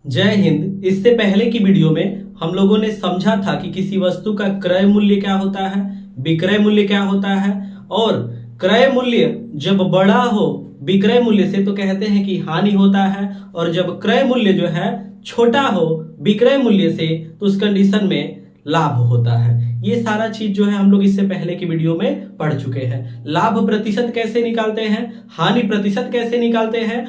जय हिंद। इससे पहले की वीडियो में हम लोगों ने समझा था कि किसी वस्तु का क्रय मूल्य क्या होता है, विक्रय मूल्य क्या होता है, और क्रय मूल्य जब बड़ा हो विक्रय मूल्य से तो कहते हैं कि हानि होता है, और जब क्रय मूल्य जो है छोटा हो विक्रय मूल्य से तो उस कंडीशन में लाभ होता है। ये सारा चीज जो है हम लोग इससे पहले की वीडियो में पढ़ चुके हैं। लाभ प्रतिशत कैसे निकालते हैं, हानि प्रतिशत कैसे निकालते हैं,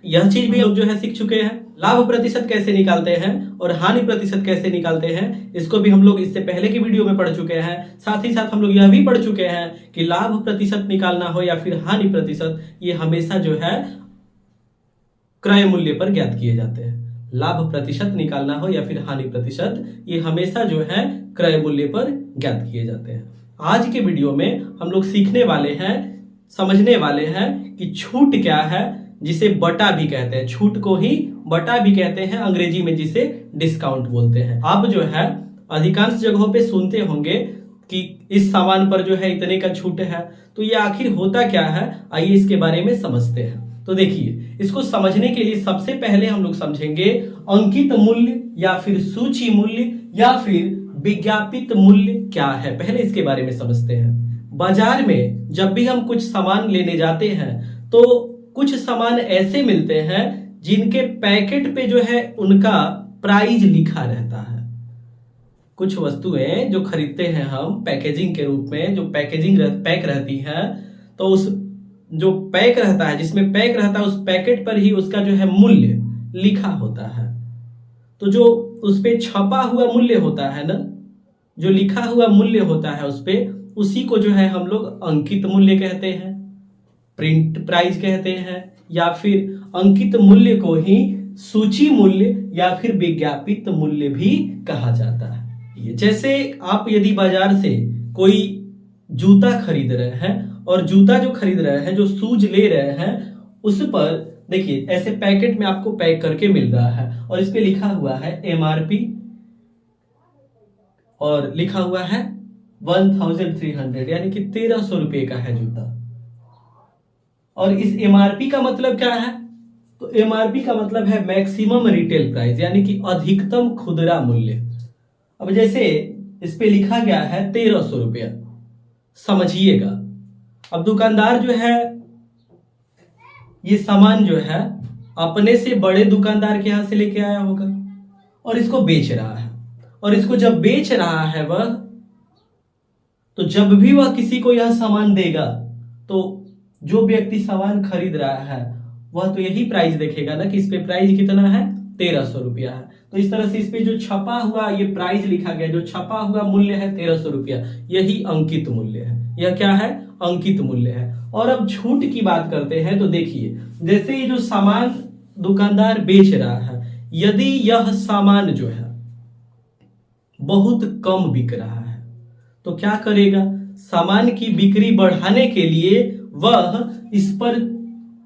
यह चीज भी हम जो है सीख चुके हैं। लाभ प्रतिशत कैसे निकालते हैं और हानि प्रतिशत कैसे निकालते हैं, इसको भी हम लोग इससे पहले की वीडियो में पढ़ चुके हैं। साथ ही साथ हम लोग यह भी पढ़ चुके हैं कि लाभ प्रतिशत निकालना हो या फिर हानि प्रतिशत, ये हमेशा जो है क्रय मूल्य पर ज्ञात किए जाते हैं। लाभ प्रतिशत निकालना हो या फिर हानि प्रतिशत, ये हमेशा जो है क्रय मूल्य पर ज्ञात किए जाते हैं। आज के वीडियो में हम लोग सीखने वाले हैं, समझने वाले हैं कि छूट क्या है, जिसे बटा भी कहते हैं। छूट को ही बटा भी कहते हैं, अंग्रेजी में जिसे डिस्काउंट बोलते हैं। आप जो है अधिकांश जगहों पे सुनते होंगे कि इस सामान पर जो है इतने का छूट है, तो ये आखिर होता क्या है, आइए इसके बारे में समझते हैं। तो देखिए, इसको समझने के लिए सबसे पहले हम लोग समझेंगे अंकित मूल्य या फिर सूची मूल्य या फिर विज्ञापित मूल्य क्या है। पहले इसके बारे में समझते हैं। बाजार में जब भी हम कुछ सामान लेने जाते हैं तो कुछ सामान ऐसे मिलते हैं जिनके पैकेट पे जो है उनका प्राइस लिखा रहता है। कुछ वस्तुएं जो खरीदते हैं हम पैकेजिंग के रूप में, जो पैक रहती है, तो उस जो पैक रहता है, जिसमें पैक रहता है, उस पैकेट पर ही उसका जो है मूल्य लिखा होता है। तो जो उस पे छपा हुआ मूल्य होता है ना, जो लिखा हुआ मूल्य होता है उस पे, उसी को जो है हम लोग अंकित मूल्य कहते हैं, प्रिंट प्राइस कहते हैं, या फिर अंकित मूल्य को ही सूची मूल्य या फिर विज्ञापित मूल्य भी कहा जाता है। जैसे आप यदि बाजार से कोई जूता खरीद रहे हैं, और जूता जो खरीद रहे हैं, जो शूज ले रहे हैं, उस पर देखिए ऐसे पैकेट में आपको पैक करके मिल रहा है और इस पे लिखा हुआ है MRP और लिखा हुआ है 1300, यानी कि 1300 रुपए का है जूता। और इस MRP का मतलब क्या है? तो MRP का मतलब है मैक्सिमम रिटेल प्राइस, यानी कि अधिकतम खुदरा मूल्य। अब जैसे इस पे लिखा गया है 1300 रुपया, समझिएगा। अब दुकानदार जो है ये सामान जो है अपने से बड़े दुकानदार के यहां से लेके आया होगा और इसको बेच रहा है। और इसको जब बेच रहा है वह, तो जब भी वह किसी को यह सामान देगा तो जो व्यक्ति सामान खरीद रहा है वह तो यही प्राइस देखेगा ना कि इस पे प्राइस कितना है, 1300 रुपया है। तो इस तरह से इस पे जो छपा हुआ ये प्राइस लिखा गया, जो छपा हुआ मूल्य है 1300 रुपया, यही अंकित मूल्य है। यह क्या है? अंकित मूल्य है। और अब छूट की बात करते हैं। तो देखिए, जैसे ये जो सामान दुकानदार बेच रहा है, यदि यह सामान जो है बहुत कम बिक रहा है तो क्या करेगा? सामान की बिक्री बढ़ाने के लिए वह इस पर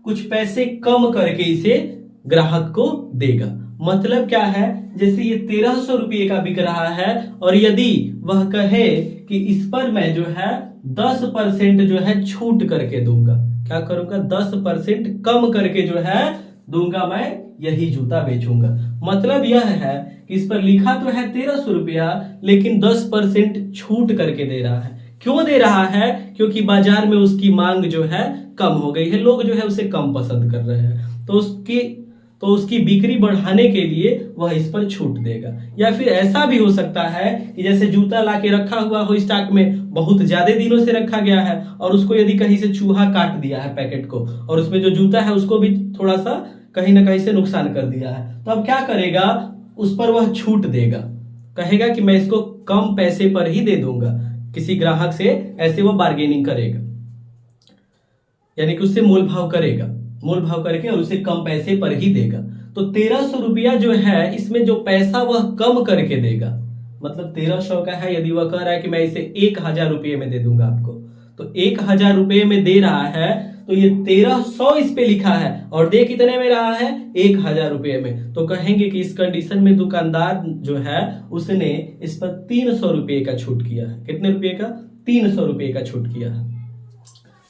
कुछ पैसे कम करके इसे ग्राहक को देगा। मतलब क्या है? जैसे ये 1300 रुपये का बिक रहा है और यदि वह कहे कि इस पर मैं जो है 10% जो है छूट करके दूंगा, क्या करूंगा? 10% कम करके जो है दूंगा, मैं यही जूता बेचूंगा। मतलब यह है कि इस पर लिखा तो है 1300 रुपया, लेकिन 10% छूट करके दे रहा है। क्यों दे रहा है? क्योंकि बाजार में उसकी मांग जो है कम हो गई है, लोग जो है उसे कम पसंद कर रहे हैं, तो उसकी बिक्री बढ़ाने के लिए वह इस पर छूट देगा। या फिर ऐसा भी हो सकता है कि जैसे जूता लाके रखा हुआ हो स्टॉक में, बहुत ज्यादा दिनों से रखा गया है, और उसको यदि कहीं से चूहा काट दिया है पैकेट को, और उसमें जो जूता है उसको भी थोड़ा सा कहीं ना कहीं से नुकसान कर दिया है, तो अब क्या करेगा? उस पर वह छूट देगा, कहेगा कि मैं इसको कम पैसे पर ही दे दूंगा। किसी ग्राहक से ऐसे वो बार्गेनिंग करेगा, यानी कि उससे मोल भाव करेगा, मोल भाव करके और उसे कम पैसे पर ही देगा। तो 1300 रुपया जो है, इसमें जो पैसा वह कम करके देगा, मतलब 1300 का है, यदि वह कह रहा है कि मैं इसे 1000 रुपये में दे दूंगा आपको, तो 1000 रुपये में दे रहा है, तो ये 1300 इस पे लिखा है और दे कितने में रहा है? 1000 रुपये में। तो कहेंगे कि इस कंडीशन में दुकानदार जो है उसने इस पर 300 रुपये का छूट किया है। कितने रुपये का? 300 रुपये का छूट किया है।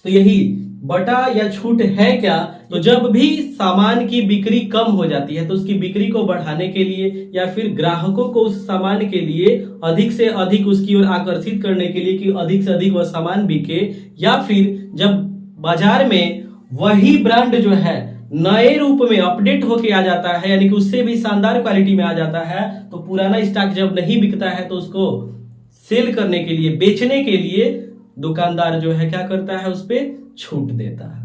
तो यही बटा या छूट है क्या? तो जब भी सामान की बिक्री कम हो जाती है तो उसकी बिक्री को बढ़ाने के लिए या फिर ग्राहकों को उस सामान के लिए अधिक से अधिक उसकी ओर आकर्षित करने के लिए कि अधिक से अधिक वह सामान बिके, या फिर जब बाजार में वही ब्रांड जो है नए रूप में अपडेट होके आ जाता है, यानी कि उससे भी शानदार क्वालिटी में आ जाता है, तो पुराना स्टॉक जब नहीं बिकता है तो उसको सेल करने के लिए, बेचने के लिए दुकानदार जो है क्या करता है, उस पर छूट देता है।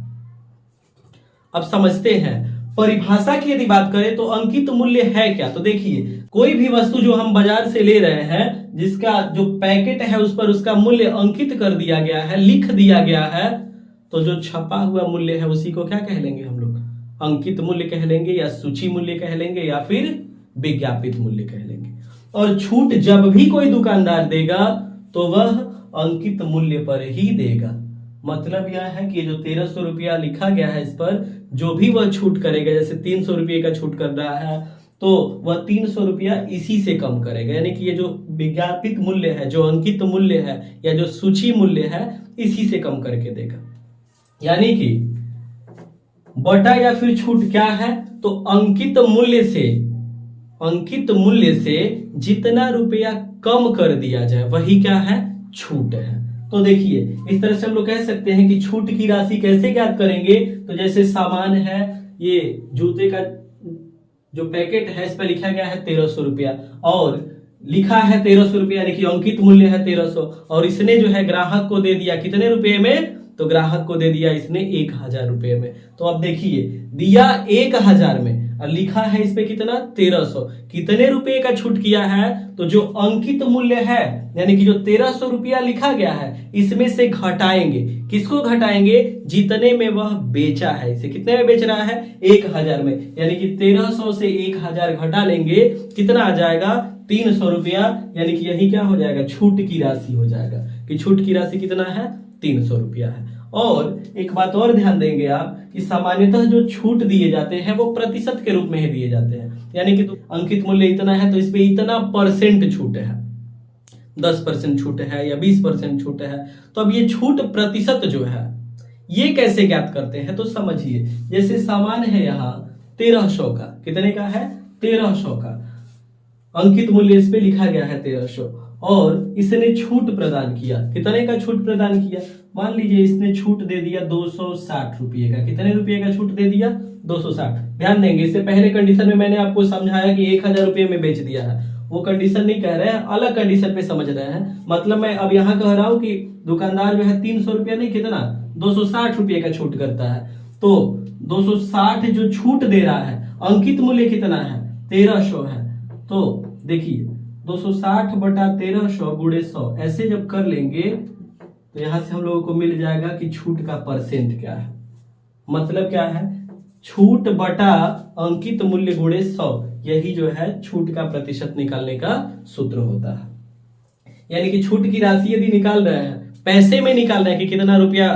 अब समझते हैं परिभाषा की यदि बात करें तो अंकित मूल्य है क्या। तो देखिए, कोई भी वस्तु जो हम बाजार से ले रहे हैं जिसका जो पैकेट है उस पर उसका मूल्य अंकित कर दिया गया है, लिख दिया गया है, तो जो छपा हुआ मूल्य है उसी को क्या कह लेंगे हम लोग, अंकित मूल्य कह लेंगे, या सूची मूल्य कह लेंगे, या फिर विज्ञापित मूल्य कह लेंगे। और छूट जब भी कोई दुकानदार देगा तो वह अंकित मूल्य पर ही देगा। मतलब यह है कि जो 1300 रुपया लिखा गया है इस पर जो भी वह छूट करेगा, जैसे 300 रुपये का छूट कर रहा है तो वह 300 रुपया इसी से कम करेगा, यानी कि ये जो विज्ञापित मूल्य है, जो अंकित मूल्य है या जो सूची मूल्य है, इसी से कम करके देगा। यानी कि बटा या फिर छूट क्या है, तो अंकित मूल्य से जितना रुपया कम कर दिया जाए वही क्या है, छूट है। तो देखिए, इस तरह से हम लोग कह सकते हैं कि छूट की राशि कैसे ज्ञात करेंगे। तो जैसे सामान है, ये जूते का जो पैकेट है इस पर लिखा गया है 1300 रुपया और लिखा है 1300 रुपया, यानी कि अंकित मूल्य है 1300, और इसने जो है ग्राहक को दे दिया कितने रुपए में, तो ग्राहक को दे दिया इसने 1000 रुपए में। तो अब देखिए, दिया 1000 में और लिखा है इस पे कितना, 1300, कितने रुपए का छूट किया है, तो जो अंकित मूल्य है यानी कि जो 1300 रुपया लिखा गया है इसमें से घटाएंगे, किसको घटाएंगे, जितने में वह बेचा है। इसे कितने में बेच रहा है, 1000 में, यानी कि 1300 से 1000 घटा लेंगे, कितना आ जाएगा, 300 रुपया, यानी कि यही क्या हो जाएगा, छूट की राशि हो जाएगा, कि छूट की राशि कितना है, 300 रुपया है। और एक बात और ध्यान देंगे आप कि सामान्यतः जो छूट दिए जाते हैं वो प्रतिशत के रूप में ही दिए जाते हैं, यानी कि तो अंकित मूल्य इतना है तो इस पे इतना परसेंट छूट है, 10% छूट है या 20% छूट है। तो अब ये छूट प्रतिशत जो है ये कैसे ज्ञात करते हैं, तो समझिए, जैसे सामान है यहाँ 1300 का, कितने का है, 1300 का, अंकित मूल्य इस पे लिखा गया है 1300, और इसने छूट प्रदान किया, कितने का छूट प्रदान किया, मान लीजिए इसने छूट दे दिया 260 रुपये का, कितने रुपये का छूट दे दिया, 260। ध्यान देंगे, इससे पहले कंडीशन में मैंने आपको समझाया कि 1000 रुपये में बेच दिया है, वो कंडीशन नहीं कह रहे हैं, अलग कंडीशन पे समझ रहे हैं। मतलब मैं अब यहाँ कह रहा हूँ कि दुकानदार जो है 300 रुपया नहीं, कितना, 260 रुपये का छूट करता है, तो 260 जो छूट दे रहा है, अंकित मूल्य कितना है, 1300 है, तो देखिए 260 बटा 1300 गुणे 100, ऐसे जब कर लेंगे तो यहां से हम लोगों को मिल जाएगा कि छूट का परसेंट क्या है। मतलब क्या है, छूट बटा अंकित मूल्य गुणे 100, यही जो है छूट का प्रतिशत निकालने का सूत्र होता है। यानी कि छूट की राशि यदि निकाल रहे हैं, पैसे में निकाल रहे हैं कि कितना रुपया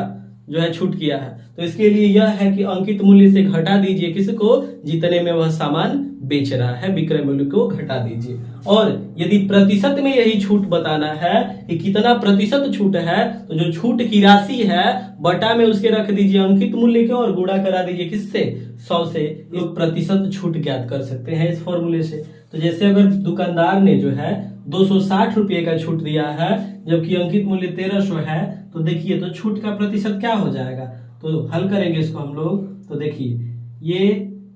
जो है छूट किया है, तो इसके लिए यह है कि अंकित मूल्य से घटा दीजिए किसको, जितने में वह सामान बेच रहा है, विक्रय मूल्य को घटा दीजिए। और यदि प्रतिशत में यही छूट बताना है कि कितना प्रतिशत छूट है, तो जो छूट की राशि है बटा में उसके रख दीजिए अंकित मूल्य के और गुणा करा दीजिए किससे, 100 से, ये प्रतिशत छूट ज्ञात कर सकते हैं इस फॉर्मूले से। तो जैसे अगर दुकानदार ने जो है 260 रुपये का छूट दिया है जबकि अंकित मूल्य 1300 है, तो देखिए तो छूट का प्रतिशत क्या हो जाएगा, तो हल करेंगे इसको हम लोग, तो देखिए ये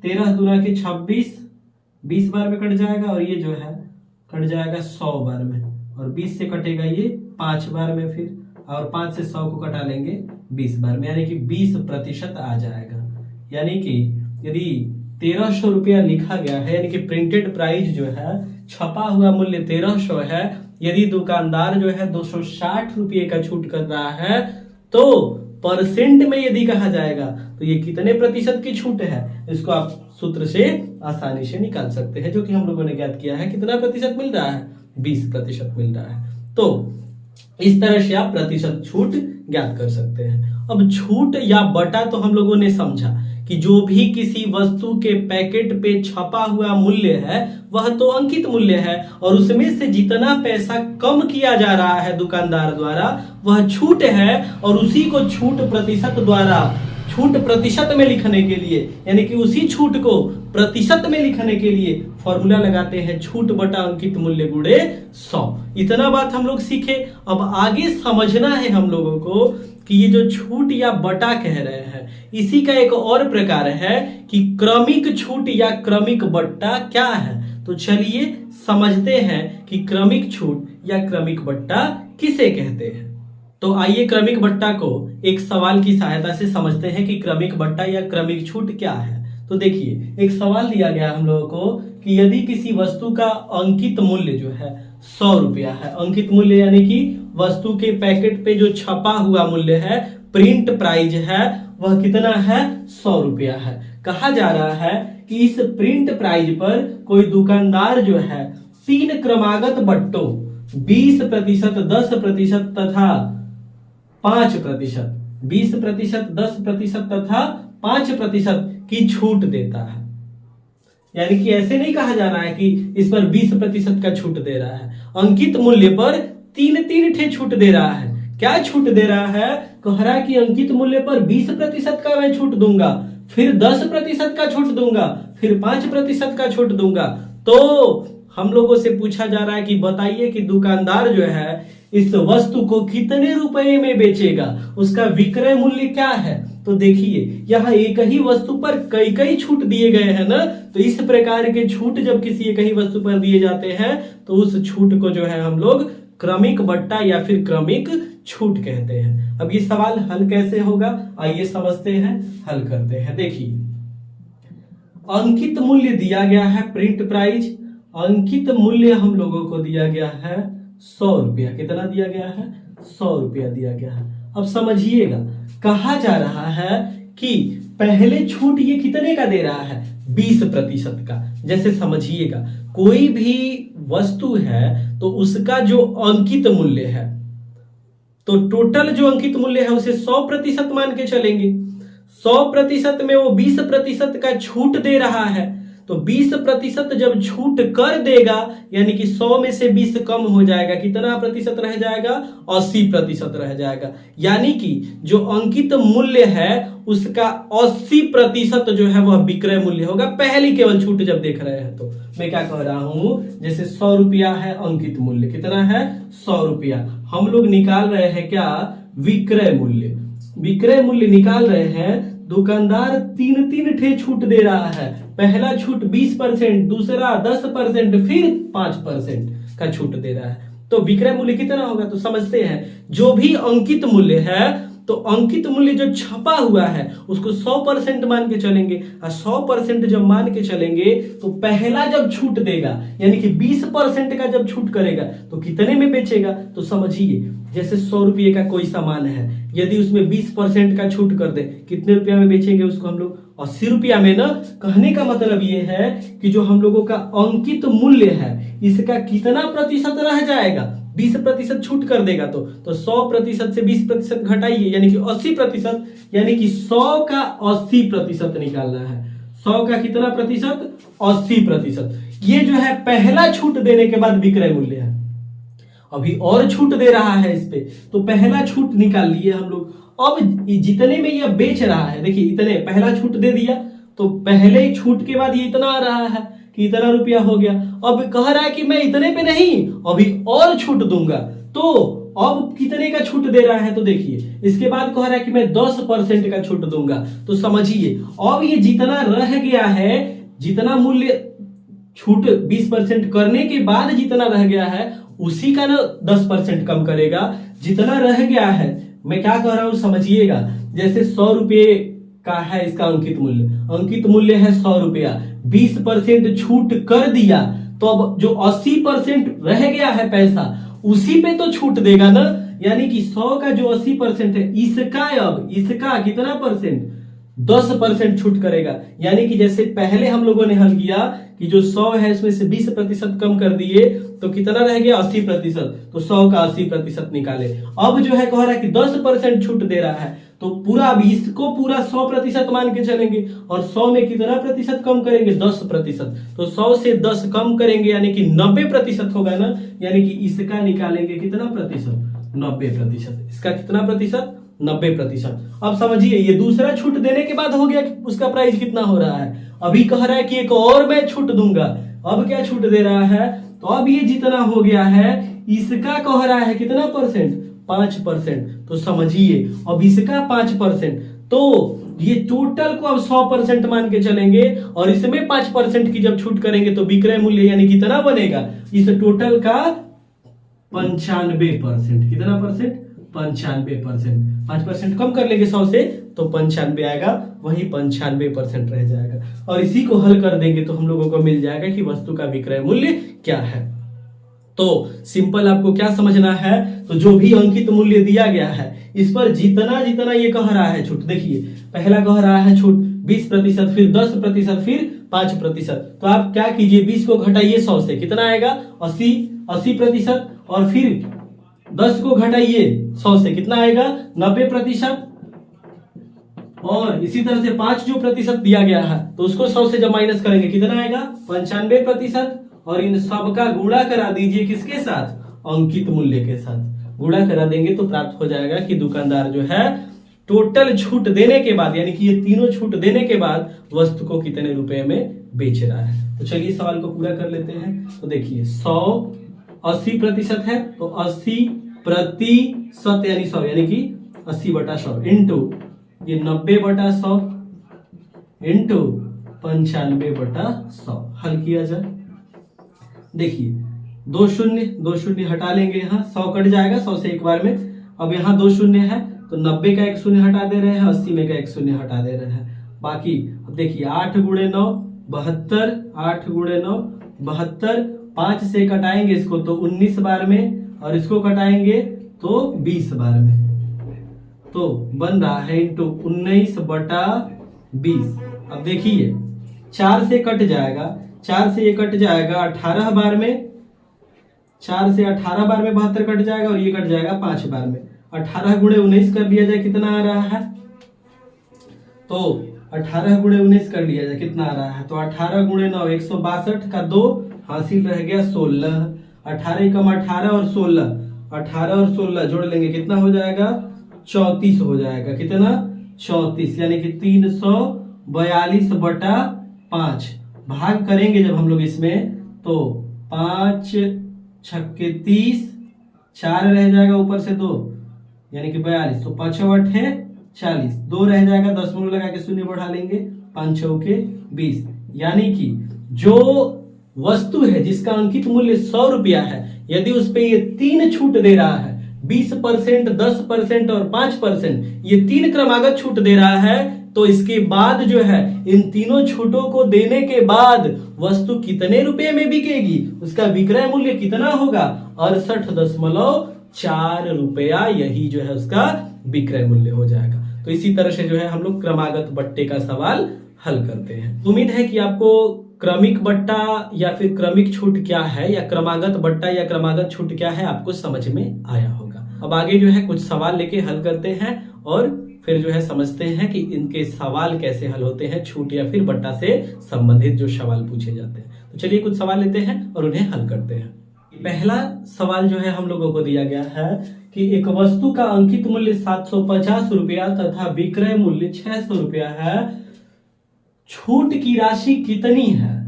13 दूना के 26, 20 बार में कट जाएगा, और ये जो है कट जाएगा 100 बार में, और 20 से कटेगा ये 5 बार में फिर, और 5 से 100 को कटा लेंगे 20 बार में, यानी कि 20% आ जाएगा। यानी कि यदि 1300 रुपया लिखा गया है, यानी कि प्रिंटेड प्राइस जो है, छपा हुआ मूल्य 1300 है, यदि दुकानदार जो है 260 रुपये का छूट कर रहा है, तो परसेंट में यदि कहा जाएगा तो ये कितने प्रतिशत की छूट है, इसको आप सूत्र से आसानी से निकाल सकते हैं, जो कि हम लोगों ने ज्ञात किया है, कितना प्रतिशत मिल रहा है, 20% मिल रहा है। तो इस तरह से आप प्रतिशत छूट ज्ञात कर सकते हैं। अब छूट या बटा तो हम लोगों ने समझा कि जो भी किसी वस्तु के पैकेट पे छपा हुआ मूल्य है वह तो अंकित मूल्य है, और उसमें से जितना पैसा कम किया जा रहा है दुकानदार द्वारा वह छूट है, और उसी को छूट प्रतिशत द्वारा छूट प्रतिशत में लिखने के लिए यानी कि उसी छूट को प्रतिशत में लिखने के लिए फॉर्मूला लगाते हैं छूट बटा अंकित मूल्य गुणे 100। इतना बात हम लोग सीखे। अब आगे समझना है हम लोगों को कि ये जो छूट या बटा कह रहे हैं इसी का एक और प्रकार है कि क्रमिक छूट या क्रमिक बट्टा क्या है। तो चलिए समझते हैं कि क्रमिक छूट या क्रमिक बट्टा किसे कहते हैं। तो आइए क्रमिक बट्टा को एक सवाल की सहायता से समझते हैं कि क्रमिक बट्टा या क्रमिक छूट क्या है। तो देखिए एक सवाल दिया गया हम लोगों को कि यदि किसी वस्तु का अंकित मूल्य जो है 100 रुपया है, अंकित मूल्य यानी कि वस्तु के पैकेट पे जो छपा हुआ मूल्य है, प्रिंट प्राइस है, वह कितना है 100 रुपया है। कहा जा रहा है कि इस प्रिंट प्राइस पर कोई दुकानदार जो है 3 क्रमागत बट्टों 20%, 10% तथा 5%, 20%, 10% तथा 5% की छूट देता है। यानी कि ऐसे नहीं कहा जा रहा है कि इस पर 20% का छूट दे रहा है, अंकित मूल्य पर 3 ठे छूट दे रहा है। क्या छूट दे रहा है? कह रहा है कि अंकित मूल्य पर 20% का मैं छूट दूंगा, फिर 10% का छूट दूंगा, फिर 5% का छूट दूंगा। तो हम लोगों से पूछा जा रहा है कि बताइए कि दुकानदार जो है इस वस्तु को कितने रुपए में बेचेगा, उसका विक्रय मूल्य क्या है। तो देखिए यहाँ एक ही वस्तु पर कई छूट दिए गए हैं ना, तो इस प्रकार के छूट जब किसी एक ही वस्तु पर दिए जाते हैं तो उस छूट को जो है हम लोग क्रमिक बट्टा या फिर क्रमिक छूट कहते हैं। अब ये सवाल हल कैसे होगा आइए समझते हैं, हल करते हैं। देखिए अंकित मूल्य दिया गया है प्रिंट प्राइस, अंकित मूल्य हम लोगों को दिया गया है 100 रुपया। कितना दिया गया है? 100 रुपया दिया गया है। अब समझिएगा कहा जा रहा है कि पहले छूट ये कितने का दे रहा है? 20% का। जैसे समझिएगा कोई भी वस्तु है तो उसका जो अंकित मूल्य है, तो टोटल जो अंकित मूल्य है उसे 100% मान के चलेंगे। 100% में वो 20% का छूट दे रहा है, तो 20% जब छूट कर देगा यानी कि 100 में से 20 कम हो जाएगा, कितना प्रतिशत रह जाएगा? 80% रह जाएगा। यानी कि जो अंकित मूल्य है उसका 80% जो है वह विक्रय मूल्य होगा। पहली केवल छूट जब देख रहे हैं तो मैं क्या कह रहा हूं, जैसे 100 रुपया है अंकित मूल्य, कितना है? 100 रुपया। हम लोग निकाल रहे हैं क्या? विक्रय मूल्य। विक्रय मूल्य निकाल रहे हैं। दुकानदार 3 ठे छूट दे रहा है। पहला छूट 20%, दूसरा 10%, फिर 5% का छूट दे रहा है। तो विक्रय मूल्य कितना होगा? तो समझते हैं जो भी अंकित मूल्य है तो अंकित मूल्य जो छपा हुआ है उसको 100% मान के चलेंगे, और 100% जब मान के चलेंगे तो पहला जब छूट देगा यानी कि 20% का जब छूट करेगा तो कितने में बेचेगा। तो समझिए जैसे 100 रुपये का कोई सामान है, यदि उसमें 20% का छूट कर दे कितने रुपया में बेचेंगे उसको हम लोग? 80 रुपया में ना। कहने का मतलब ये है कि जो हम लोगों का अंकित मूल्य है इसका कितना प्रतिशत रह जाएगा? 20% छूट कर देगा तो 100% से 20% घटाइए यानी कि 80%, यानी कि 100 का 80% निकालना है। 100 का कितना प्रतिशत? 80%। ये जो है पहला छूट देने के बाद विक्रय मूल्य है। अभी और छूट दे रहा है इस पे, तो पहला छूट निकाल लिए हम लोग। अब जितने में ये बेच रहा है, देखिए इतने पहला छूट दे दिया तो पहले छूट के बाद ये इतना आ रहा है कि इतना रुपया हो गया। अब कह रहा है कि मैं इतने पे नहीं, अभी और छूट दूंगा, तो अब कितने का छूट दे रहा है? तो देखिए इसके बाद कह रहा है कि मैं 10% का छूट दूंगा। तो समझिए अब ये जितना रह गया है, जितना मूल्य छूट 20% करने के बाद जितना रह गया है उसी का ना 10% कम करेगा। जितना रह गया है, मैं क्या कह रहा हूं समझिएगा, जैसे 100 रुपये का है इसका अंकित मूल्य, अंकित मूल्य है 100 रुपया, 20% छूट कर दिया तो अब जो 80% रह गया है पैसा उसी पे तो छूट देगा ना। यानी कि 100 का जो 80% है इसका, अब इसका कितना परसेंट? 10% छूट करेगा। यानी कि जैसे पहले हम लोगों ने हल किया कि जो 100 है इसमें से 20% कम कर दिए तो कितना रह गया? 80%। तो 100 का 80% निकाले। अब जो है कह रहा है कि 10% छूट दे रहा है, तो पूरा अब इसको पूरा 100% मान के चलेंगे और 100 में कितना प्रतिशत कम करेंगे? 10%। तो 100 से 10 कम करेंगे यानी कि 90% होगा ना। यानी कि इसका निकालेंगे कितना प्रतिशत? 90%। इसका कितना प्रतिशत? 90%। अब समझिए ये दूसरा छूट देने के बाद हो गया कि उसका प्राइस कितना हो रहा है। अभी कह रहा है कि एक और मैं छूट दूंगा। अब क्या छूट दे रहा है, तो अब ये जितना हो गया है इसका कह रहा है कितना परसेंट, 5%। तो समझिए अब इसका 5%, तो ये टोटल को अब 100% मान के चलेंगे और इसमें 5% की जब छूट करेंगे तो विक्रय मूल्य यानी कितना बनेगा, इस टोटल का 95%। कितना परसेंट, 95%। 5% कम कर लेंगे 100 से तो 95 आएगा, वही 95% रह जाएगा। और इसी को हल कर देंगे तो हम लोगों को मिल जाएगा कि वस्तु का विक्रय मूल्य क्या है। तो सिंपल आपको क्या समझना है, तो जो भी अंकित मूल्य दिया गया है इस पर जितना जितना ये कह रहा है छूट, देखिए पहला कह रहा है छूट 20%, फिर 10%, फिर 5%। तो आप क्या कीजिए 20 को घटाइए 100 से, कितना आएगा 80%, और फिर 10 को घटाइए 100 से, कितना आएगा 90%। और इसी तरह से 5 जो प्रतिशत दिया गया है तो उसको 100 से जब माइनस करेंगे कितना आएगा 95%। और इन सब का गुणा करा दीजिए किसके साथ, अंकित मूल्य के साथ। गुणा करा देंगे तो प्राप्त हो जाएगा कि दुकानदार जो है टोटल छूट देने के बाद, यानी कि ये तीनों छूट देने के बाद वस्तु को कितने रुपए में बेच रहा है। तो चलिए सवाल को पूरा कर लेते हैं। तो देखिए 100 80% है तो 80% यानी 100, यानी कि 80/100 इंटू ये 90/100 इंटू 95/100 हल किया जाए। देखिए 2 शून्य हटा लेंगे, यहाँ 100 कट जाएगा 100 से एक बार में। अब यहाँ 2 शून्य है तो 90 का 1 शून्य हटा दे रहे हैं, 80 में का 1 शून्य हटा दे रहे हैं। बाकी अब देखिए 8 गुणे 9 72, 8 गुणे 9 72, 5 से कटाएंगे इसको तो 19 बार में, और इसको कटाएंगे तो 20 बार में, तो बन रहा है इंटू 19/20। अब देखिए 4 से कट जाएगा, 4 से ये कट जाएगा 18 बार में, 4 से 18 बार में 72 कट जाएगा, और ये कट जाएगा 5 बार में। 18 गुणे 19 कर लिया जाए कितना आ रहा है, तो 18 गुणे 19 कर लिया जाए कितना आ रहा है, तो 18 गुणे 9 162 का 2 हासिल रह गया 16। 18 कम 18 और 16, 18 और 16 जोड़ लेंगे कितना हो जाएगा 34 हो जाएगा। कितना 34, यानी कि 342/5 भाग करेंगे जब हम लोग इसमें तो 5 छक्के 30, 4 रह जाएगा ऊपर से 2 यानी कि 42, तो 5 8 40, 2 रह जाएगा 10 में लगा के शून्य बढ़ा लेंगे, 5 चौके 20। यानी कि जो वस्तु है जिसका अंकित मूल्य 100 रुपया है, यदि उस पे ये 3 छूट दे रहा है 20%, 10% और 5%, ये 3 क्रमागत छूट दे रहा है, तो इसके बाद जो है इन तीनों छूटों को देने के बाद वस्तु कितने रुपए में बिकेगी, उसका विक्रय मूल्य कितना होगा 68.4 रुपया, यही जो है उसका विक्रय मूल्य हो जाएगा। तो इसी तरह से जो है हम लोग क्रमागत बट्टे का सवाल हल करते हैं। उम्मीद है कि आपको क्रमिक बट्टा या फिर क्रमिक छूट क्या है, या क्रमागत बट्टा या क्रमागत छूट क्या है, आपको समझ में आया होगा। अब आगे जो है कुछ सवाल लेके हल करते हैं और फिर जो है समझते हैं कि इनके सवाल कैसे हल होते हैं, छूट या फिर बट्टा से संबंधित जो सवाल पूछे जाते हैं। तो चलिए कुछ सवाल लेते हैं और उन्हें हल करते हैं। पहला सवाल जो है हम लोगों को दिया गया है कि एक वस्तु का अंकित मूल्य 750 रुपया तथा विक्रय मूल्य 600 रुपया है, छूट की राशि कितनी है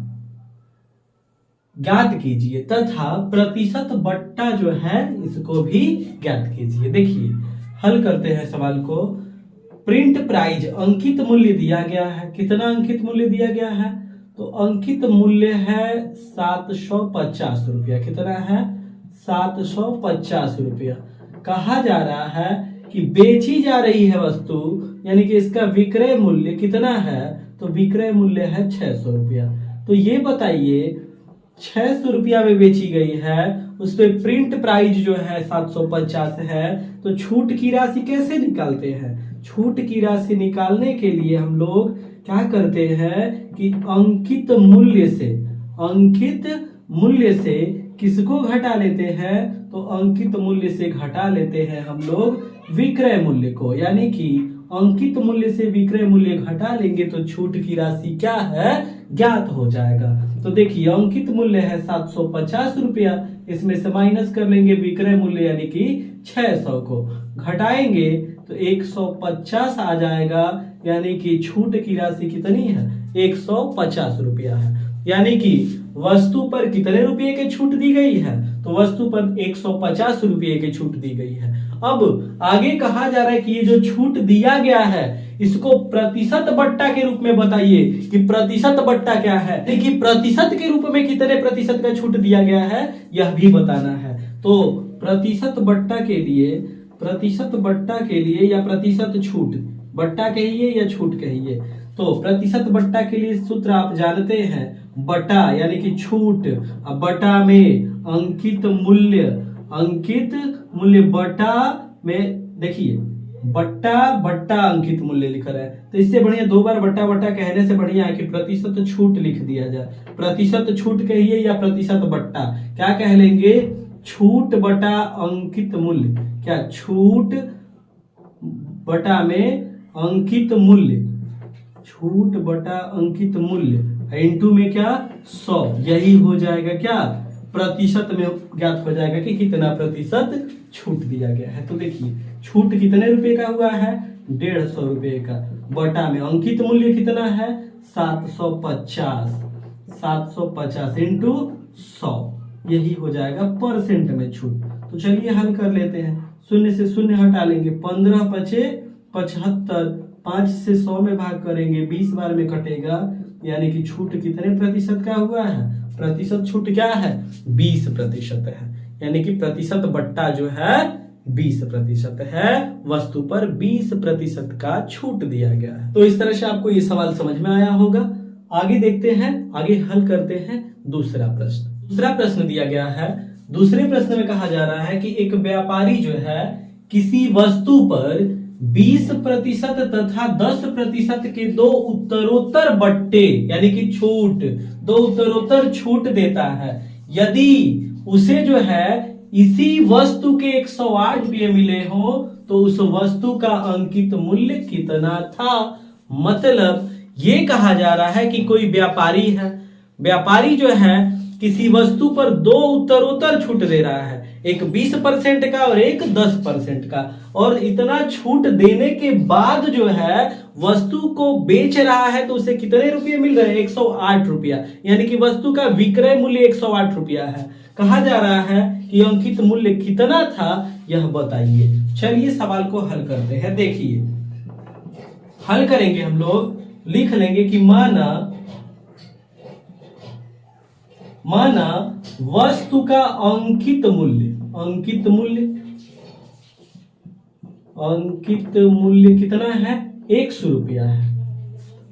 ज्ञात कीजिए, तथा प्रतिशत बट्टा जो है इसको भी ज्ञात कीजिए। देखिए हल करते हैं सवाल को। प्रिंट प्राइस अंकित मूल्य दिया गया है, कितना अंकित मूल्य दिया गया है, तो अंकित मूल्य है 750 रुपया। कितना है 750 रुपया। कहा जा रहा है कि बेची जा रही है वस्तु, यानी कि इसका विक्रय मूल्य कितना है, तो विक्रय मूल्य है 600 रुपया। तो ये बताइए 600 रुपया में बेची गई है, उस पे प्रिंट प्राइस जो है 750 है, तो छूट की राशि कैसे निकालते हैं। छूट की राशि निकालने के लिए हम लोग क्या करते हैं कि अंकित मूल्य से किसको घटा लेते हैं, तो अंकित मूल्य से घटा लेते हैं हम लोग विक्रय मूल्य को, यानी कि अंकित मूल्य से विक्रय मूल्य घटा लेंगे तो छूट की राशि क्या है ज्ञात हो जाएगा। तो देखिए अंकित मूल्य है 750 रुपया, इसमें से माइनस कर लेंगे विक्रय मूल्य यानी कि 600 को, घटाएंगे तो 150 आ जाएगा, यानी कि छूट की राशि कितनी है? 150 रुपया है। यानी कि वस्तु पर कितने रुपये की छूट दी गई है? तो वस्तु पर 150 रुपये की छूट दी गई है। अब आगे कहा जा रहा है कि ये जो छूट दिया गया है इसको प्रतिशत बट्टा के रूप में बताइए कि प्रतिशत बट्टा क्या है, देखिए प्रतिशत के रूप में कितने प्रतिशत का छूट दिया गया है यह भी बताना है। तो प्रतिशत बट्टा के लिए, प्रतिशत बट्टा के लिए या प्रतिशत छूट, बट्टा कहिए या छूट कहिए, तो प्रतिशत बट्टा के लिए सूत्र आप जानते हैं, बटा यानी कि छूट, बटा में अंकित मूल्य, अंकित मूल्य बटा में, देखिए बट्टा बट्टा अंकित मूल्य लिखा है, तो इससे बढ़िया दो बार बट्टा बट्टा कहने से बढ़िया है कि प्रतिशत छूट लिख दिया जाए। प्रतिशत छूट कहिए या प्रतिशत बट्टा, क्या कह लेंगे? छूट बटा अंकित मूल्य, क्या छूट बटा में अंकित मूल्य, छूट बटा अंकित मूल्य इनटू में क्या 100, यही हो जाएगा क्या? प्रतिशत में ज्ञात हो जाएगा कि कितना प्रतिशत छूट दिया गया है। तो देखिए छूट कितने रुपए का हुआ है? 150 रुपए का, बटा में अंकित मूल्य कितना है? 750, 750 इंटू 100, यही हो जाएगा परसेंट में छूट। तो चलिए हल कर लेते हैं, शून्य से शून्य हटा लेंगे, 15 पचे 75, 5 से 100 में भाग करेंगे, 20 बार में कटेगा, यानी कि छूट कितने प्रतिशत का हुआ है? प्रतिशत छूट क्या है? 20% है, यानी कि प्रतिशत बट्टा जो है 20% है, वस्तु पर 20% का छूट दिया गया है। तो इस तरह से आपको ये सवाल समझ में आया होगा। आगे देखते हैं, आगे हल करते हैं दूसरा प्रश्न। दूसरा प्रश्न दिया गया है, दूसरे प्रश्न में कहा जा रहा है कि एक व्यापारी जो है किसी वस्तु पर 20% तथा 10% के दो उत्तरोत्तर बट्टे यानी कि छूट, दो उत्तरोत्तर छूट देता है। यदि उसे जो है इसी वस्तु के 108 रुपये मिले हो तो उस वस्तु का अंकित मूल्य कितना था? मतलब ये कहा जा रहा है कि कोई व्यापारी है, व्यापारी जो है किसी वस्तु पर दो उत्तरोत्तर छूट दे रहा है, एक 20% का और एक 10% का, और इतना छूट देने के बाद जो है वस्तु को बेच रहा है तो उसे कितने रुपये मिल रहे हैं? 108 रुपया, यानी कि वस्तु का विक्रय मूल्य 108 रुपया है। कहा जा रहा है कि अंकित मूल्य कितना था यह बताइए। चलिए सवाल को हल करते हैं। देखिए हल करेंगे हम लोग, लिख लेंगे कि माना वस्तु का अंकित मूल्य, अंकित मूल्य कितना है? 100 रुपया है।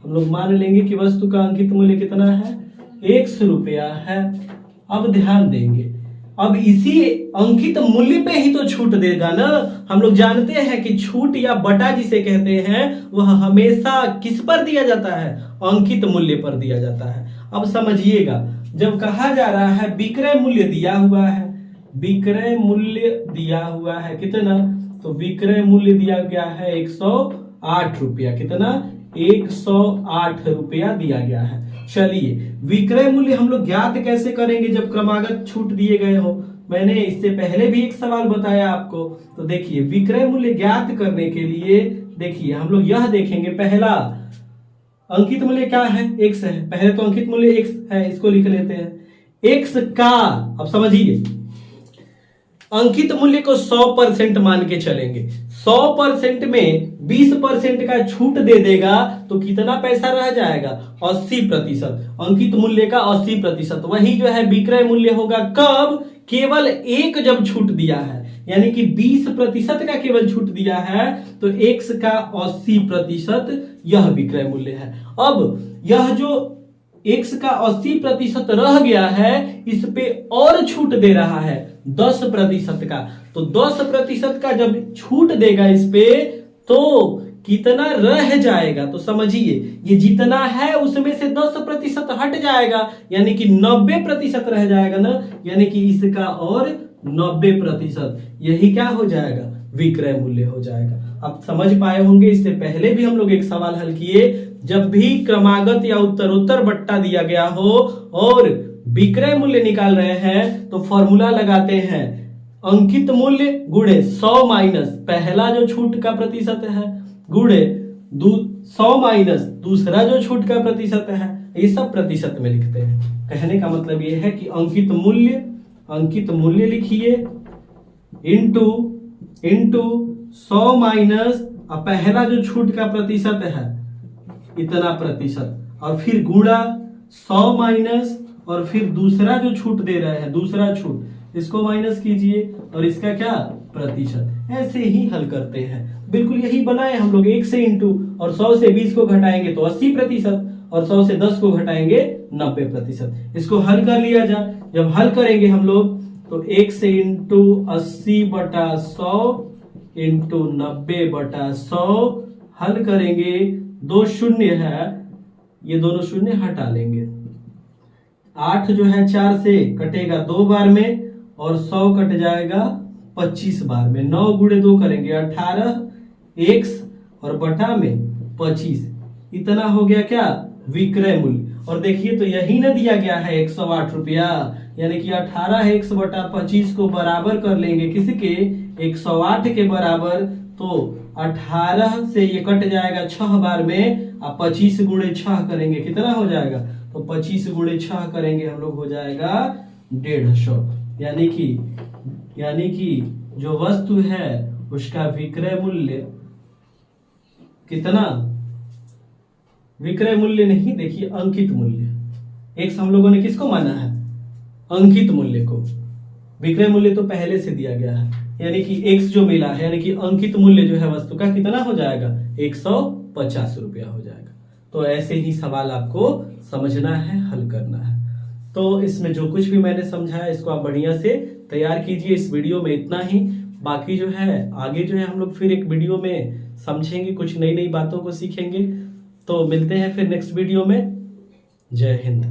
हम लोग मान लेंगे कि वस्तु का अंकित मूल्य कितना है? 100 रुपया है। अब ध्यान देंगे, अब इसी अंकित मूल्य पे ही तो छूट देगा ना। हम लोग जानते हैं कि छूट या बटा जिसे कहते हैं वह हमेशा किस पर दिया जाता है? अंकित मूल्य पर दिया जाता है। अब समझिएगा, जब कहा जा रहा है विक्रय मूल्य दिया हुआ है, विक्रय मूल्य दिया हुआ है कितना? तो विक्रय मूल्य दिया गया है 108 रुपया। कितना? 108 रुपया दिया गया है। चलिए विक्रय मूल्य हम लोग ज्ञात कैसे करेंगे जब क्रमागत छूट दिए गए हो? मैंने इससे पहले भी एक सवाल बताया आपको। तो देखिए विक्रय मूल्य ज्ञात करने के लिए देखिए हम लोग यह देखेंगे, पहला अंकित मूल्य क्या है? x है। पहले तो अंकित मूल्य x है, इसको लिख लेते हैं। x का, अब समझिए, अंकित मूल्य को 100% मान के चलेंगे। 100% में 20% का छूट दे देगा तो कितना पैसा रह जाएगा? 80%। अंकित मूल्य का 80%, वही जो है विक्रय मूल्य होगा। कब? केवल एक जब छूट दिया है, यानी कि 20% का केवल छूट दिया है तो x का 80% यह विक्रय मूल्य है। अब यह जो x का 80% रह गया है इस पे और छूट दे रहा है 10% का, तो 10% का जब छूट देगा इस पे तो कितना रह जाएगा? तो समझिए ये जितना है उसमें से 10% हट जाएगा, यानी कि 90% रह जाएगा ना, यानी कि इसका और 90%, यही क्या हो जाएगा? विक्रय मूल्य हो जाएगा। अब समझ पाए होंगे, इससे पहले भी हम लोग एक सवाल हल किए, जब भी क्रमागत या उत्तरोत्तर बट्टा दिया गया हो और विक्रय मूल्य निकाल रहे हैं तो फॉर्मूला लगाते हैं अंकित मूल्य गुणे 100 माइनस पहला जो छूट का प्रतिशत है गुणे 100 माइनस दूसरा जो छूट का प्रतिशत है, ये सब प्रतिशत में लिखते हैं। कहने का मतलब ये है कि अंकित मूल्य लिखिए इंटू 100 माइनस पहला जो छूट का प्रतिशत है इतना प्रतिशत, और फिर गुणा 100 माइनस और फिर दूसरा जो छूट दे रहे हैं दूसरा छूट इसको माइनस कीजिए और इसका क्या प्रतिशत। ऐसे ही हल करते हैं, बिल्कुल यही बनाए हम लोग। 1 से इंटू और 100 से 20 को घटाएंगे तो 80% और 100 से 10 को घटाएंगे 90%। इसको हल कर लिया जाए। जब हल करेंगे हम लोग तो 1 से इंटू 80/100 इंटू 90/100 हल करेंगे। 2 शून्य है, ये दोनों शून्य हटा लेंगे। 8 जो है 4 से कटेगा 2 बार में और 100 कट जाएगा 25 बार में। 9 गुणे 2 करेंगे 18 x और बटा में 25, इतना हो गया क्या विक्रय मूल्य। और देखिए तो यही ना दिया गया है 108 रुपया, यानी कि 18x बटा 25 को बराबर कर लेंगे किसके 108 के बराबर। तो 18 से ये कट जाएगा 6 बार में, अब 25 गुणे 6 करेंगे कितना हो जाएगा, तो 25 गुणे 6 करेंगे हम लोग हो जाएगा 150। यानी कि जो वस्तु है उसका विक्रय मूल्य कितना, विक्रय मूल्य नहीं, देखिए अंकित मूल्य। एक हम लोगों ने किसको माना है, अंकित मूल्य को। विक्रय मूल्य तो पहले से दिया गया है, यानी कि x जो मिला है, यानी कि अंकित मूल्य जो है वस्तु का कितना हो जाएगा 150 रुपया हो जाएगा। तो ऐसे ही सवाल आपको समझना है, हल करना है। तो इसमें जो कुछ भी मैंने समझाया इसको आप बढ़िया से तैयार कीजिए। इस वीडियो में इतना ही, बाकी जो है आगे जो है हम लोग फिर एक वीडियो में समझेंगे, कुछ नई नई बातों को सीखेंगे। तो मिलते हैं फिर नेक्स्ट वीडियो में। जय हिंद।